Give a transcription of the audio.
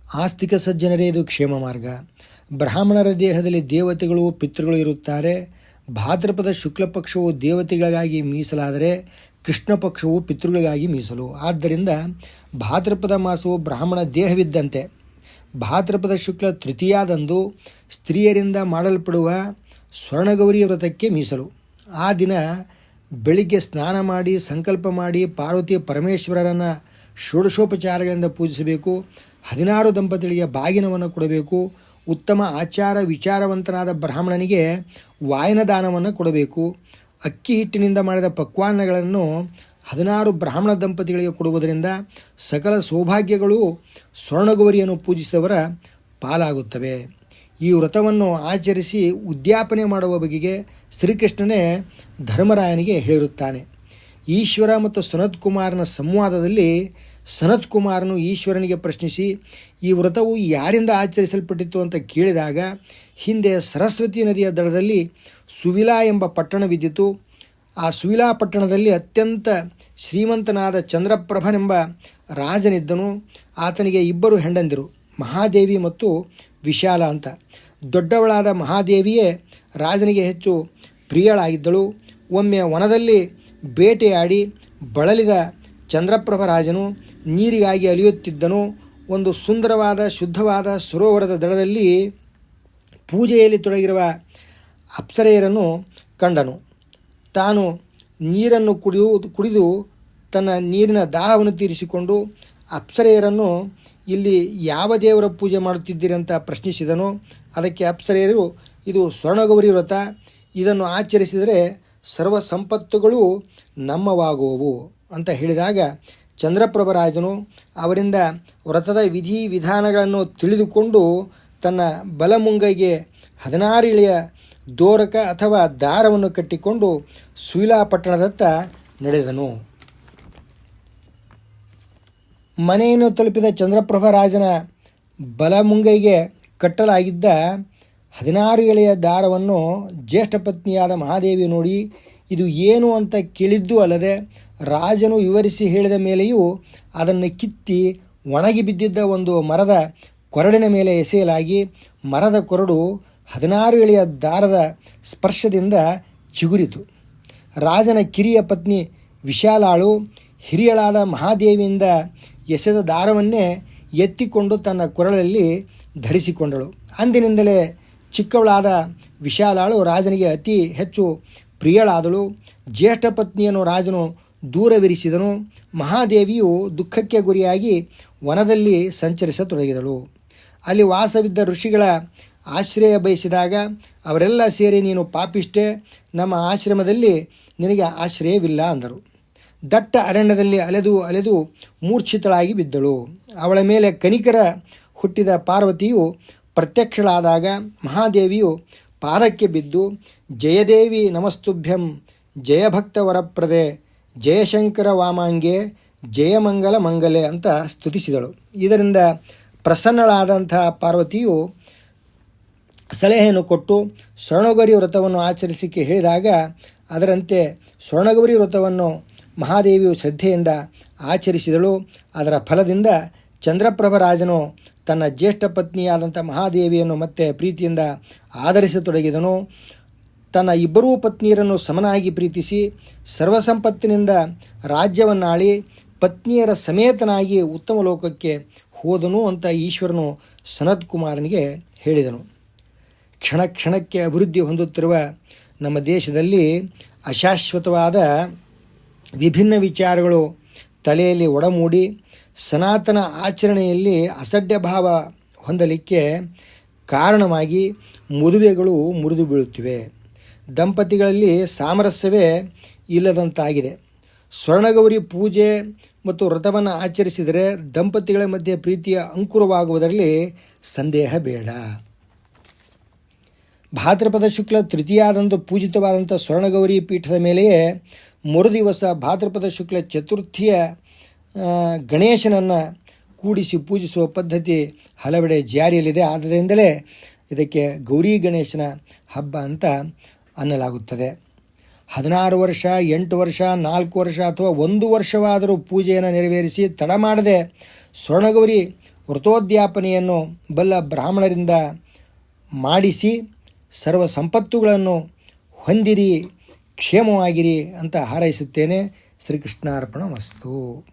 ಆಸ್ತಿಕ ಸಜ್ಜನರೇ ಇದು ಕ್ಷೇಮ ಮಾರ್ಗ. ಬ್ರಾಹ್ಮಣರ ದೇಹದಲ್ಲಿ ದೇವತೆಗಳು ಪಿತೃಗಳು ಇರುತ್ತಾರೆ. ಭಾದ್ರಪದ ಶುಕ್ಲ ಪಕ್ಷವು ದೇವತೆಗಳಿಗಾಗಿ ಮೀಸಲಾದರೆ ಕೃಷ್ಣ ಪಕ್ಷವು ಪಿತೃಗಳಿಗಾಗಿ ಮೀಸಲು. ಆದ್ದರಿಂದ ಭಾದ್ರಪದ ಮಾಸವು ಬ್ರಾಹ್ಮಣ ದೇಹವಿದ್ದಂತೆ. ಭಾದ್ರಪದ ಶುಕ್ಲ ತೃತೀಯಾದಂದು ಸ್ತ್ರೀಯರಿಂದ ಮಾಡಲ್ಪಡುವ ಸ್ವರ್ಣಗೌರಿ ವ್ರತಕ್ಕೆ ಮೀಸಲು. ಆ ದಿನ ಬೆಳಿಗ್ಗೆ ಸ್ನಾನ ಮಾಡಿ ಸಂಕಲ್ಪ ಮಾಡಿ ಪಾರ್ವತಿ ಪರಮೇಶ್ವರರನ್ನು ಷೋಡಶೋಪಚಾರಗಳಿಂದ ಪೂಜಿಸಬೇಕು. 16 ದಂಪತಿಗಳಿಗೆ ಬಾಗಿನವನ್ನು ಕೊಡಬೇಕು. ಉತ್ತಮ ಆಚಾರ ವಿಚಾರವಂತನಾದ ಬ್ರಾಹ್ಮಣನಿಗೆ ವಾಯನ ದಾನವನ್ನು ಕೊಡಬೇಕು. ಅಕ್ಕಿ ಹಿಟ್ಟಿನಿಂದ ಮಾಡಿದ ಪಕ್ವಾನ್ನಗಳನ್ನು 16 ಬ್ರಾಹ್ಮಣ ದಂಪತಿಗಳಿಗೆ ಕೊಡುವುದರಿಂದ ಸಕಲ ಸೌಭಾಗ್ಯಗಳು ಸ್ವರ್ಣಗೌರಿಯನ್ನು ಪೂಜಿಸಿದವರ ಪಾಲಾಗುತ್ತವೆ. ಈ ವ್ರತವನ್ನು ಆಚರಿಸಿ ಉದ್ಯಾಪನೆ ಮಾಡುವ ಬಗೆಗೆ ಶ್ರೀಕೃಷ್ಣನೇ ಧರ್ಮರಾಯನಿಗೆ ಹೇಳಿರುತ್ತಾನೆ. ಈಶ್ವರ ಮತ್ತು ಸನತ್ ಕುಮಾರನ ಸಂವಾದದಲ್ಲಿ ಸನತ್ ಕುಮಾರನು ಈಶ್ವರನಿಗೆ ಪ್ರಶ್ನಿಸಿ ಈ ವ್ರತವು ಯಾರಿಂದ ಆಚರಿಸಲ್ಪಟ್ಟಿತು ಅಂತ ಕೇಳಿದಾಗ ಹಿಂದೆ ಸರಸ್ವತಿ ನದಿಯ ದಡದಲ್ಲಿ ಸುವಿಲಾ ಎಂಬ ಪಟ್ಟಣವಿದ್ದಿತು. ಆ ಸುವಿಲಾ ಪಟ್ಟಣದಲ್ಲಿ ಅತ್ಯಂತ ಶ್ರೀಮಂತನಾದ ಚಂದ್ರಪ್ರಭನೆಂಬ ರಾಜನಿದ್ದನು. ಆತನಿಗೆ 2 ಹೆಂಡಂದಿರು, ಮಹಾದೇವಿ ಮತ್ತು ವಿಶಾಲ ಅಂತ. ದೊಡ್ಡವಳಾದ ಮಹಾದೇವಿಯೇ ರಾಜನಿಗೆ ಹೆಚ್ಚು ಪ್ರಿಯಳಾಗಿದ್ದಳು. ಒಮ್ಮೆ ವನದಲ್ಲಿ ಬೇಟೆಯಾಡಿ ಬಳಲಿದ ಚಂದ್ರಪ್ರಭ ರಾಜನು ನೀರಿಗಾಗಿ ಅಲಿಯುತ್ತಿದ್ದನು. ಒಂದು ಸುಂದರವಾದ ಶುದ್ಧವಾದ ಸರೋವರದ ದಡದಲ್ಲಿ ಪೂಜೆಯಲ್ಲಿ ತೊಡಗಿರುವ ಅಪ್ಸರೆಯರನ್ನು ಕಂಡನು. ತಾನು ನೀರನ್ನು ಕುಡಿದು ತನ್ನ ನೀರಿನ ದಾಹವನ್ನು ತೀರಿಸಿಕೊಂಡು ಅಪ್ಸರೆಯರನ್ನು ಇಲ್ಲಿ ಯಾವ ದೇವರ ಪೂಜೆ ಮಾಡುತ್ತಿದ್ದೀರಿ ಅಂತ ಪ್ರಶ್ನಿಸಿದನು. ಅದಕ್ಕೆ ಅಪ್ಸರೆಯರು, ಇದು ಸ್ವರ್ಣಗೌರಿ ವ್ರತ, ಇದನ್ನು ಆಚರಿಸಿದರೆ ಸರ್ವ ಸಂಪತ್ತುಗಳು ನಮ್ಮವಾಗುವವು ಅಂತ ಹೇಳಿದಾಗ ಚಂದ್ರಪ್ರಭರಾಜನು ಅವರಿಂದ ವ್ರತದ ವಿಧಿ ವಿಧಾನಗಳನ್ನು ತಿಳಿದುಕೊಂಡು ತನ್ನ ಬಲಮುಂಗೈಗೆ 16 ಇಳೆಯ ದೋರಕ ಅಥವಾ ದಾರವನ್ನು ಕಟ್ಟಿಕೊಂಡು ಸುವಿಲಾ ಪಟ್ಟಣದತ್ತ ನಡೆದನು. ಮನೆಯನ್ನು ತಲುಪಿದ ಚಂದ್ರಪ್ರಭ ರಾಜನ ಬಲಮುಂಗೈಗೆ ಕಟ್ಟಲಾಗಿದ್ದ 16 ಎಳೆಯ ದಾರವನ್ನು ಜ್ಯೇಷ್ಠ ಪತ್ನಿಯಾದ ಮಹಾದೇವಿ ನೋಡಿ ಇದು ಏನು ಅಂತ ಕೇಳಿದ್ದೂ ಅಲ್ಲದೆ ರಾಜನು ವಿವರಿಸಿ ಹೇಳಿದ ಮೇಲೆಯೂ ಅದನ್ನು ಕಿತ್ತಿ ಒಣಗಿ ಬಿದ್ದಿದ್ದ ಒಂದು ಮರದ ಕೊರಡಿನ ಮೇಲೆ ಎಸೆಯಲಾಗಿ ಮರದ ಕೊರಡು 16 ಎಳೆಯ ದಾರದ ಸ್ಪರ್ಶದಿಂದ ಚಿಗುರಿತು. ರಾಜನ ಕಿರಿಯ ಪತ್ನಿ ವಿಶಾಲಾಳು ಹಿರಿಯಳಾದ ಮಹಾದೇವಿಯಿಂದ ಎಸೆದ ದಾರವನ್ನೇ ಎತ್ತಿಕೊಂಡು ತನ್ನ ಕೊರಳಲ್ಲಿ ಧರಿಸಿಕೊಂಡಳು. ಅಂದಿನಿಂದಲೇ ಚಿಕ್ಕವಳಾದ ವಿಶಾಲಾಳು ರಾಜನಿಗೆ ಅತಿ ಹೆಚ್ಚು ಪ್ರಿಯಳಾದಳು. ಜ್ಯೇಷ್ಠ ಪತ್ನಿಯನ್ನು ರಾಜನು ದೂರವಿರಿಸಿದನು. ಮಹಾದೇವಿಯು ದುಃಖಕ್ಕೆ ಗುರಿಯಾಗಿ ವನದಲ್ಲಿ ಸಂಚರಿಸತೊಡಗಿದಳು. ಅಲ್ಲಿ ವಾಸವಿದ್ದ ಋಷಿಗಳ ಆಶ್ರಯ ಬಯಸಿದಾಗ ಅವರೆಲ್ಲ ಸೇರಿ ನೀನು ಪಾಪಿಷ್ಟೇ, ನಮ್ಮ ಆಶ್ರಮದಲ್ಲಿ ನಿನಗೆ ಆಶ್ರಯವಿಲ್ಲ ಅಂದರು. ದಟ್ಟ ಅರಣ್ಯದಲ್ಲಿ ಅಲೆದು ಮೂರ್ಛಿತಳಾಗಿ ಬಿದ್ದಳು. ಅವಳ ಮೇಲೆ ಕನಿಕರ ಹುಟ್ಟಿದ ಪಾರ್ವತಿಯು ಪ್ರತ್ಯಕ್ಷಳಾದಾಗ ಮಹಾದೇವಿಯು ಪಾದಕ್ಕೆ ಬಿದ್ದು ಜಯದೇವಿ ನಮಸ್ತುಭ್ಯಂ, ಜಯಭಕ್ತ ವರಪ್ರದೆ, ಜಯಶಂಕರ ವಾಮಾಂಗೆ, ಜಯಮಂಗಲ ಮಂಗಲೆ ಅಂತ ಸ್ತುತಿಸಿದಳು. ಇದರಿಂದ ಪ್ರಸನ್ನಳಾದಂಥ ಪಾರ್ವತಿಯು ಸಲಹೆಯನ್ನು ಕೊಟ್ಟು ಸ್ವರ್ಣಗೌರಿ ವ್ರತವನ್ನು ಆಚರಿಸಲಿಕ್ಕೆ ಹೇಳಿದಾಗ ಅದರಂತೆ ಸ್ವರ್ಣಗೌರಿ ವ್ರತವನ್ನು ಮಹಾದೇವಿಯು ಶ್ರದ್ಧೆಯಿಂದ ಆಚರಿಸಿದಳು. ಅದರ ಫಲದಿಂದ ಚಂದ್ರಪ್ರಭ ರಾಜನು ತನ್ನ ಜ್ಯೇಷ್ಠ ಪತ್ನಿಯಾದಂಥ ಮಹಾದೇವಿಯನ್ನು ಮತ್ತೆ ಪ್ರೀತಿಯಿಂದ ಆದರಿಸತೊಡಗಿದನು. ತನ್ನ 2 ಪತ್ನಿಯರನ್ನು ಸಮನಾಗಿ ಪ್ರೀತಿಸಿ ಸರ್ವಸಂಪತ್ತಿನಿಂದ ರಾಜ್ಯವನ್ನಾಳಿ ಪತ್ನಿಯರ ಸಮೇತನಾಗಿ ಉತ್ತಮ ಲೋಕಕ್ಕೆ ಹೋದನು ಅಂತ ಈಶ್ವರನು ಸನತ್ ಕುಮಾರನಿಗೆ ಹೇಳಿದನು. ಕ್ಷಣ ಕ್ಷಣಕ್ಕೆ ಅಭಿವೃದ್ಧಿ ಹೊಂದುತ್ತಿರುವ ನಮ್ಮ ದೇಶದಲ್ಲಿ ಅಶಾಶ್ವತವಾದ ವಿಭಿನ್ನ ವಿಚಾರಗಳು ತಲೆಯಲ್ಲಿ ಒಡಮೂಡಿ ಸನಾತನ ಆಚರಣೆಯಲ್ಲಿ ಅಸಡ್ಡ ಭಾವ ಹೊಂದಲಿಕ್ಕೆ ಕಾರಣವಾಗಿ ಮದುವೆಗಳು ಮುರಿದು ಬೀಳುತ್ತಿವೆ. ದಂಪತಿಗಳಲ್ಲಿ ಸಾಮರಸ್ಯವೇ ಇಲ್ಲದಂತಾಗಿದೆ. ಸ್ವರ್ಣಗೌರಿ ಪೂಜೆ ಮತ್ತು ವ್ರತವನ್ನು ಆಚರಿಸಿದರೆ ದಂಪತಿಗಳ ಮಧ್ಯೆ ಪ್ರೀತಿಯ ಅಂಕುರವಾಗುವುದರಲ್ಲಿ ಸಂದೇಹ ಬೇಡ. ಭಾದ್ರಪದ ಶುಕ್ಲ ತೃತೀಯಾದಂದು ಪೂಜಿತವಾದಂಥ ಸ್ವರ್ಣಗೌರಿ ಪೀಠದ ಮೇಲೆಯೇ ಮರುದಿವಸ ಭಾದ್ರಪದ ಶುಕ್ಲ ಚತುರ್ಥಿಯ ಗಣೇಶನನ್ನು ಕೂಡಿಸಿ ಪೂಜಿಸುವ ಪದ್ಧತಿ ಹಲವೆಡೆ ಜಾರಿಯಲ್ಲಿದೆ. ಆದ್ದರಿಂದಲೇ ಇದಕ್ಕೆ ಗೌರಿ ಗಣೇಶನ ಹಬ್ಬ ಅಂತ ಅನ್ನಲಾಗುತ್ತದೆ. 16 ವರ್ಷ, 8 ವರ್ಷ, 4 ವರ್ಷ ಅಥವಾ 1 ವರ್ಷವಾದರೂ ಪೂಜೆಯನ್ನು ನೆರವೇರಿಸಿ ತಡ ಮಾಡದೆ ಸ್ವರ್ಣಗೌರಿ ವ್ರತೋದ್ಯಾಪನೆಯನ್ನು ಬಲ್ಲ ಬ್ರಾಹ್ಮಣರಿಂದ ಮಾಡಿಸಿ ಸರ್ವ ಸಂಪತ್ತುಗಳನ್ನು ಹೊಂದಿರಿ, ಕ್ಷೇಮವಾಗಿರಿ ಅಂತ ಹಾರೈಸುತ್ತೇನೆ. ಶ್ರೀಕೃಷ್ಣಾರ್ಪಣ ವಸ್ತು.